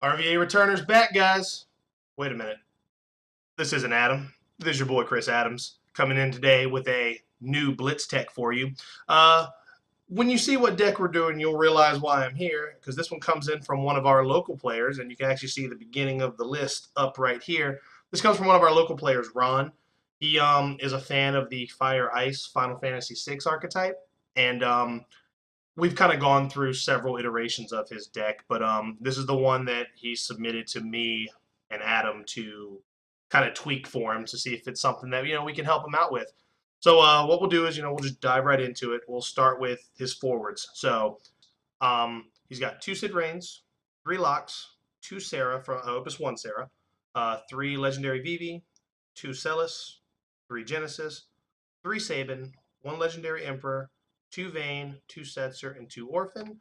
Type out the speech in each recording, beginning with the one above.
RVA Returner's back, guys. Wait a minute. This isn't Adam. This is your boy Chris Adams coming in today with a new Blitz tech for you. Uh, when you see what deck we're doing, you'll realize why I'm here, because this one comes in from one of our local players, and you can actually see the beginning of the list up right here. This comes from one of our local players, Ron. He is a fan of the Fire Ice Final Fantasy VI archetype, and we've kind of gone through several iterations of his deck, but this is the one that he submitted to me and Adam to kind of tweak for him to see if it's something that we can help him out with. So what we'll do is we'll just dive right into it. We'll start with his forwards. So he's got two Sid Reigns, three Locks, two Sarah from Opus One Sarah, three Legendary Vivi, two Celis, three Genesis, three Sabin, one Legendary Emperor, two Vayne, two Setzer, and two Orphan.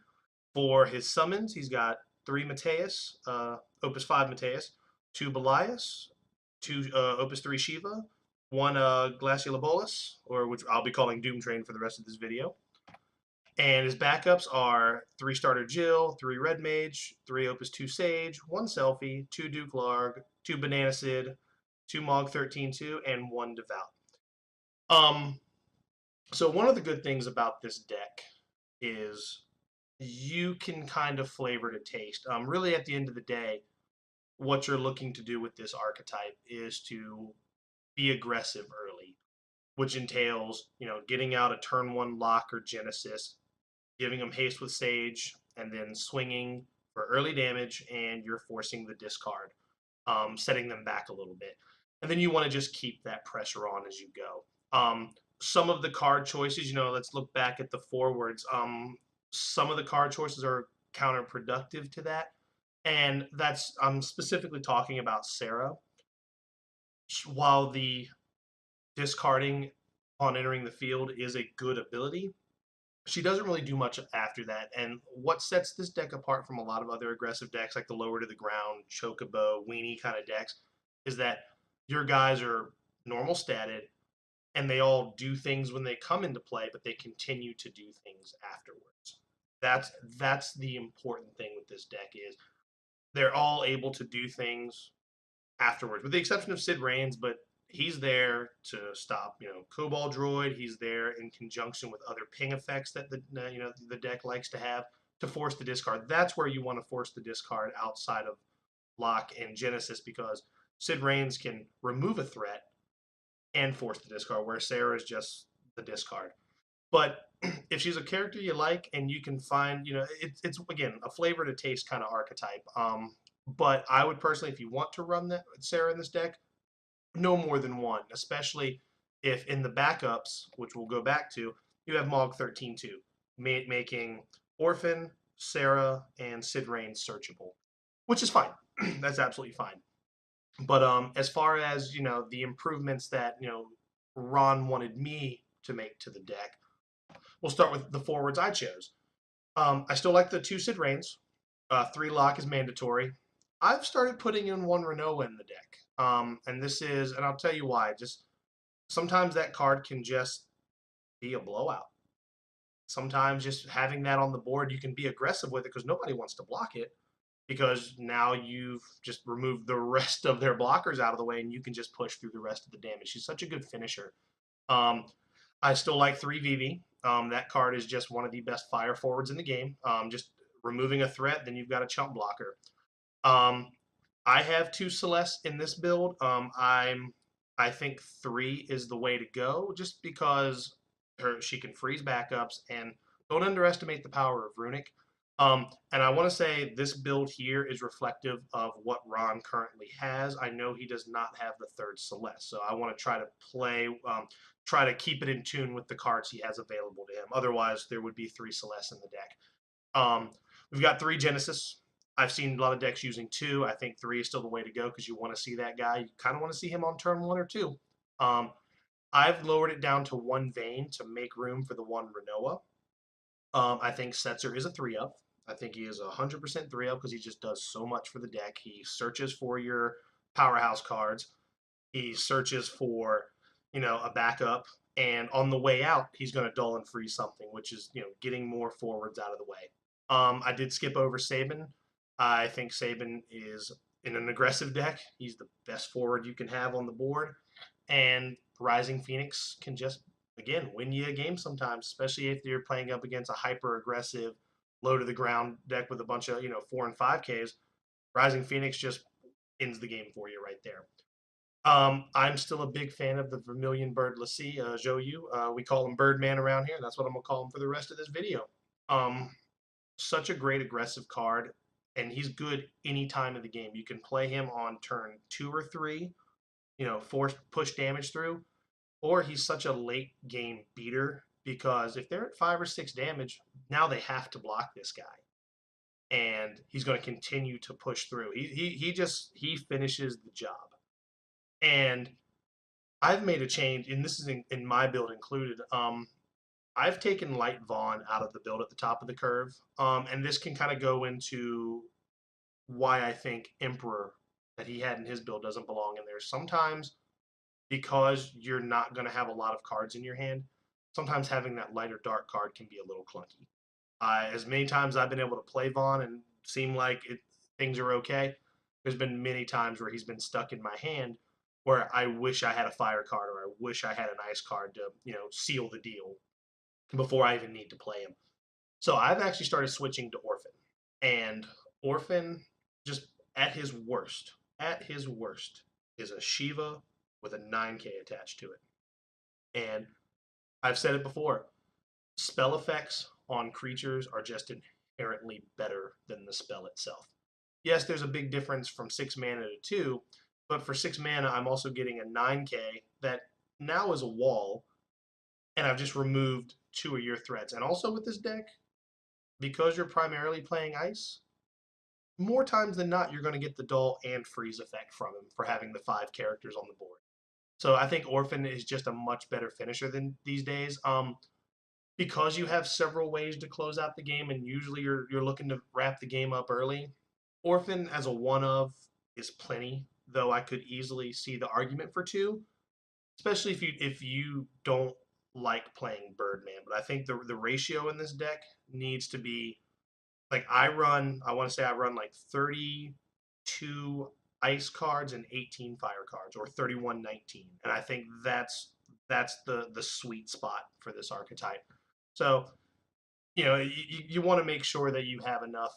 For his summons, he's got three Mateus, Opus 5 Mateus, two Belias, two Opus 3 Shiva, one Glaciolabolus, or which I'll be calling Doom Train for the rest of this video. And his backups are three Starter Jill, three Red Mage, three Opus 2 Sage, one Selfie, two Duke Larg, two Banana Sid, two Mog 13-2, and one Devout. So one of the good things about this deck is you can kind of flavor to taste. Really, at the end of the day, what you're looking to do with this archetype is to be aggressive early, which entails, getting out a turn one lock or Genesis, giving them haste with Sage, and then swinging for early damage, and you're forcing the discard, setting them back a little bit. And then you want to just keep that pressure on as you go. Some of the card choices, let's look back at the forwards. Some of the card choices are counterproductive to that. And I'm specifically talking about Sarah. While the discarding on entering the field is a good ability, she doesn't really do much after that. And what sets this deck apart from a lot of other aggressive decks like the lower to the ground, Chocobo, Weenie kind of decks is that your guys are normal statted and they all do things when they come into play, but they continue to do things afterwards. That's the important thing with this deck is they're all able to do things afterwards, with the exception of Sid Reigns, but he's there to stop, Cobalt Droid. He's there in conjunction with other ping effects that the deck likes to have to force the discard. That's where you want to force the discard outside of Lock and Genesis because Sid Reigns can remove a threat and force the discard, where Sarah is just the discard. But if she's a character you like and you can find, it's again a flavor to taste kind of archetype. But I would personally, if you want to run that Sarah in this deck, no more than one, especially if in the backups, which we'll go back to, you have Mog 13-2, making Orphan, Sarah, and Sid Reigns searchable, which is fine. That's absolutely fine. But as far as the improvements that Ron wanted me to make to the deck, we'll start with the forwards I chose. I still like the two Sid Reigns. Three Lock is mandatory. I've started putting in one Renoa in the deck. And I'll tell you why. Just sometimes that card can just be a blowout. Sometimes just having that on the board, you can be aggressive with it because nobody wants to block it because now you've just removed the rest of their blockers out of the way and you can just push through the rest of the damage. She's such a good finisher. Um, I still like 3 Vivi. That card is just one of the best fire forwards in the game. Just removing a threat, then you've got a chump blocker. Um, I have 2 Celeste in this build. I think 3 is the way to go, just because she can freeze backups, and don't underestimate the power of Runic. And I want to say this build here is reflective of what Ron currently has. I know he does not have the 3rd Celeste, so I want to try to keep it in tune with the cards he has available to him. Otherwise, there would be 3 Celeste in the deck. We've got 3 Genesis. I've seen a lot of decks using 2. I think 3 is still the way to go because you want to see that guy. You kind of want to see him on turn 1 or 2. I've lowered it down to 1 Vayne to make room for the 1 Renoa. I think Setzer is a 3-up. I think he is 100% 3-up because he just does so much for the deck. He searches for your powerhouse cards. He searches for, a backup. And on the way out, he's going to dull and freeze something, which is, getting more forwards out of the way. I did skip over Sabin. I think Saban is in an aggressive deck. He's the best forward you can have on the board. And Rising Phoenix can just, again, win you a game sometimes, especially if you're playing up against a hyper aggressive, low to the ground deck with a bunch of, 4 and 5Ks. Rising Phoenix just ends the game for you right there. I'm still a big fan of the Vermilion Bird Lassie, Zhou Yu. We call him Birdman around here, and that's what I'm going to call him for the rest of this video. Um, Such a great aggressive card, and he's good any time of the game. You can play him on turn 2 or 3, force push damage through, or he's such a late game beater because if they're at 5 or 6 damage, now they have to block this guy, and he's going to continue to push through. He finishes the job. And I've made a change, and this is in my build included. I've taken Light Vaughn out of the build at the top of the curve, and this can kind of go into why I think Emperor that he had in his build doesn't belong in there. Sometimes because you're not going to have a lot of cards in your hand, sometimes having that light or dark card can be a little clunky. As many times I've been able to play Vaughn and seem like things are okay, there's been many times where he's been stuck in my hand where I wish I had a fire card or I wish I had an ice card to, seal the deal before I even need to play him. So I've actually started switching to Orphan. And Orphan, just at his worst, is a Shiva with a 9K attached to it. And I've said it before, spell effects on creatures are just inherently better than the spell itself. Yes, there's a big difference from 6 mana to 2, but for 6 mana, I'm also getting a 9K that now is a wall, and I've just removed 2 of your threats. And also with this deck, because you're primarily playing ice, more times than not, you're going to get the dull and freeze effect from him for having the 5 characters on the board. So I think Orphan is just a much better finisher than these days. Because you have several ways to close out the game, and usually you're looking to wrap the game up early. Orphan as a one of is plenty, though I could easily see the argument for 2, especially if you don't like playing Birdman. But I think the ratio in this deck needs to be like I want to say I run like 32 ice cards and 18 fire cards, or 31-19, and I think that's the sweet spot for this archetype. So you want to make sure that you have enough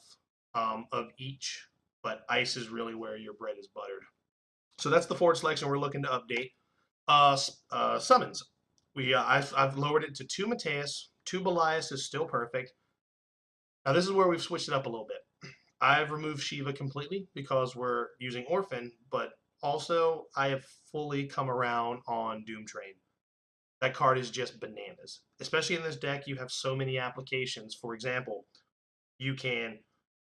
of each, but ice is really where your bread is buttered. So that's the forward selection we're looking to update. Summons. I've lowered it to 2 Mateus, 2 Belias is still perfect. Now this is where we've switched it up a little bit. I've removed Shiva completely because we're using Orphan, but also I have fully come around on Doom Train. That card is just bananas. Especially in this deck, you have so many applications. For example, you can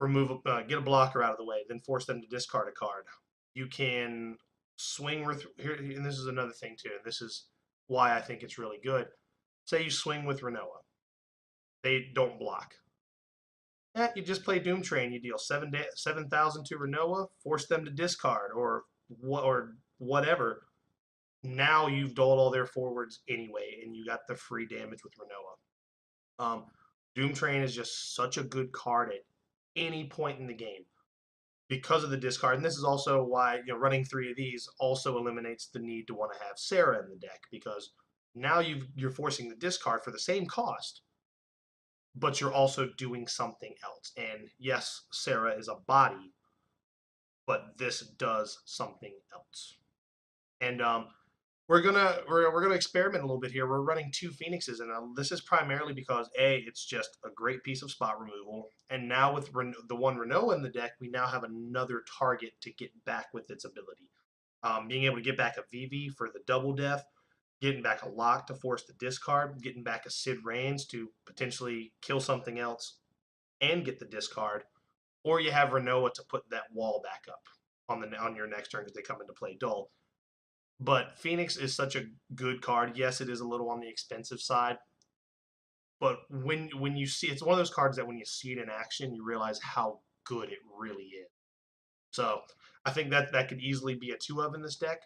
get a blocker out of the way, then force them to discard a card. You can swing with here, and this is another thing too. And this is why I think it's really good. Say you swing with Renoa, they don't block. You just play Doom Train. You deal 7,000 to Renoa, force them to discard or whatever. Now you've dulled all their forwards anyway, and you got the free damage with Renoa. Doom Train is just such a good card at any point in the game because of the discard. And this is also why running 3 of these also eliminates the need to want to have Sarah in the deck, because now you're forcing the discard for the same cost, but you're also doing something else. And yes, Sarah is a body, but this does something else. And we're gonna experiment a little bit here. We're running 2 Phoenixes, and this is primarily because it's just a great piece of spot removal. And now with the one Renault in the deck, we now have another target to get back with its ability. Being able to get back a VV for the double death, getting back a lock to force the discard, getting back a Sid Reigns to potentially kill something else and get the discard, or you have Renoa to put that wall back up on your next turn because they come into play dull. But Phoenix is such a good card. Yes, it is a little on the expensive side, but when you see it's one of those cards that when you see it in action, you realize how good it really is. So I think that could easily be a 2 of in this deck.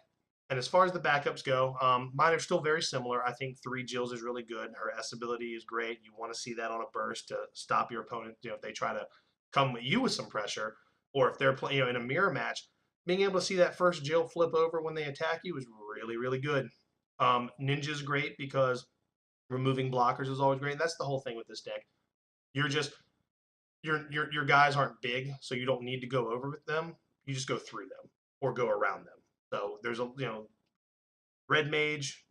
And as far as the backups go, mine are still very similar. I think 3 Jills is really good. Her S ability is great. You want to see that on a burst to stop your opponent if they try to come at you with some pressure. or if they're playing, in a mirror match, being able to see that first Jill flip over when they attack you is really, really good. Ninja's great because removing blockers is always great. And that's the whole thing with this deck. You're just your guys aren't big, so you don't need to go over with them. You just go through them or go around them. So there's a red mage,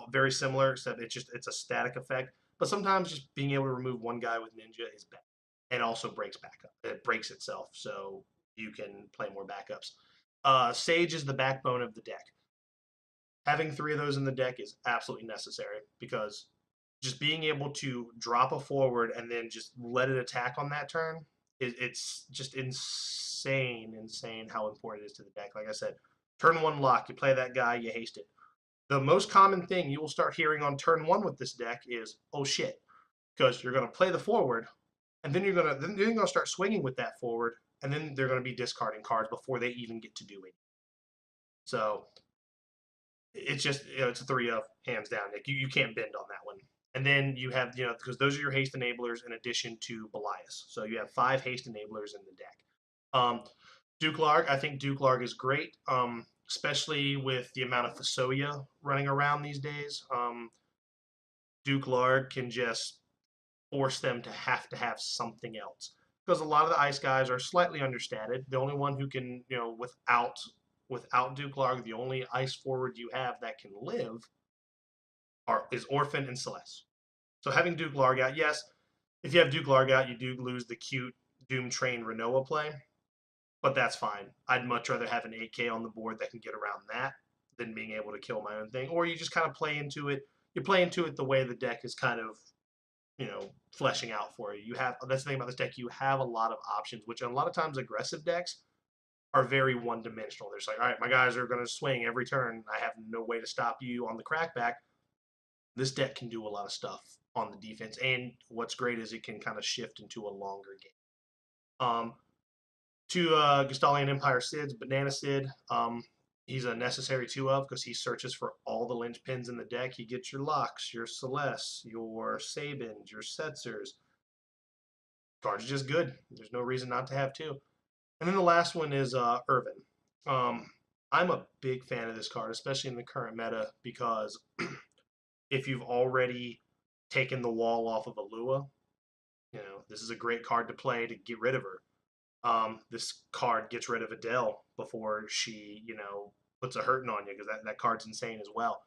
very similar, except it's a static effect. But sometimes just being able to remove one guy with ninja is bad, and also breaks back up. It breaks itself, so you can play more backups. Sage is the backbone of the deck. Having 3 of those in the deck is absolutely necessary because just being able to drop a forward and then just let it attack on that turn, it's just insane how important it is to the deck. Like I said, turn 1 lock, you play that guy, you haste it. The most common thing you will start hearing on turn 1 with this deck is, oh shit, because you're going to play the forward, and then you're going to start swinging with that forward, and then they're going to be discarding cards before they even get to do it. So it's just, it's a 3 of, hands down. Like you can't bend on that one. And then you have, because those are your haste enablers in addition to Belias. So you have 5 haste enablers in the deck. Duke Larg, I think Duke Larg is great, especially with the amount of Fasoya running around these days. Duke Larg can just force them to have something else. Because a lot of the ice guys are slightly understated. The only one who can, without Duke Larg, the only ice forward you have that can live is Orphan and Celeste. So having Duke Larg out, yes, if you have Duke Larg out, you do lose the cute Doom Train Renoa play, but that's fine. I'd much rather have an 8K on the board that can get around that than being able to kill my own thing. Or you just kind of play into it. You play into it the way the deck is kind of, fleshing out for you. That's the thing about this deck. You have a lot of options, which a lot of times aggressive decks are very one-dimensional. They're just like, all right, my guys are going to swing every turn. I have no way to stop you on the crackback. This deck can do a lot of stuff on the defense, and what's great is it can kind of shift into a longer game. To Gestalian Empire Sid's Banana Sid, he's a necessary 2 of because he searches for all the linchpins in the deck. He gets your Locks, your Celeste, your Sabins, your Setzers. Card's just good. There's no reason not to have 2. And then the last one is Irvin. I'm a big fan of this card, especially in the current meta, because if you've already taken the wall off of Alua, this is a great card to play to get rid of her. This card gets rid of Adele before she, puts a hurting on you, because that card's insane as well.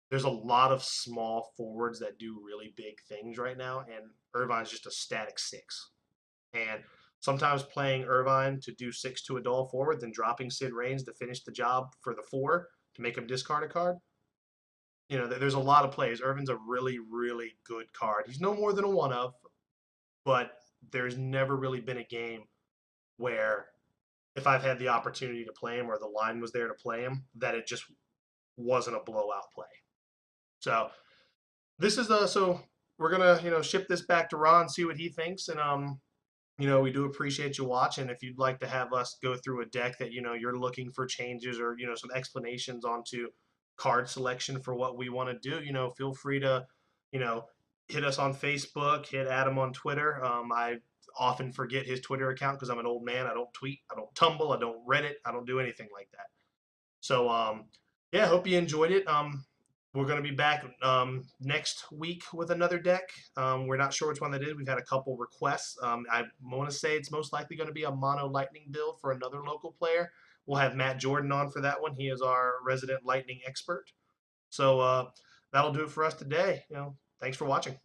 There's a lot of small forwards that do really big things right now, and Irvine's just a static 6. And sometimes playing Irvine to do 6 to a dull forward, then dropping Sid Reigns to finish the job for the 4 to make him discard a card. There's a lot of plays. Irvin's a really, really good card. He's no more than a 1 of, but there's never really been a game where if I've had the opportunity to play him or the line was there to play him, that it just wasn't a blowout play. So this is so we're gonna ship this back to Ron, see what he thinks, and we do appreciate you watching. If you'd like to have us go through a deck that you're looking for changes or some explanations onto card selection for what we want to do, feel free to hit us on Facebook, hit Adam on Twitter. I often forget his Twitter account because I'm an old man. I don't tweet, I don't tumble, I don't Reddit, I don't do anything like that. So yeah, hope you enjoyed it. We're going to be back next week with another deck. We're not sure which one that is. We've had a couple requests. I want to say it's most likely going to be a mono lightning build for another local player. We'll have Matt Jordan on for that one. He is our resident lightning expert. So that'll do it for us today. Thanks for watching.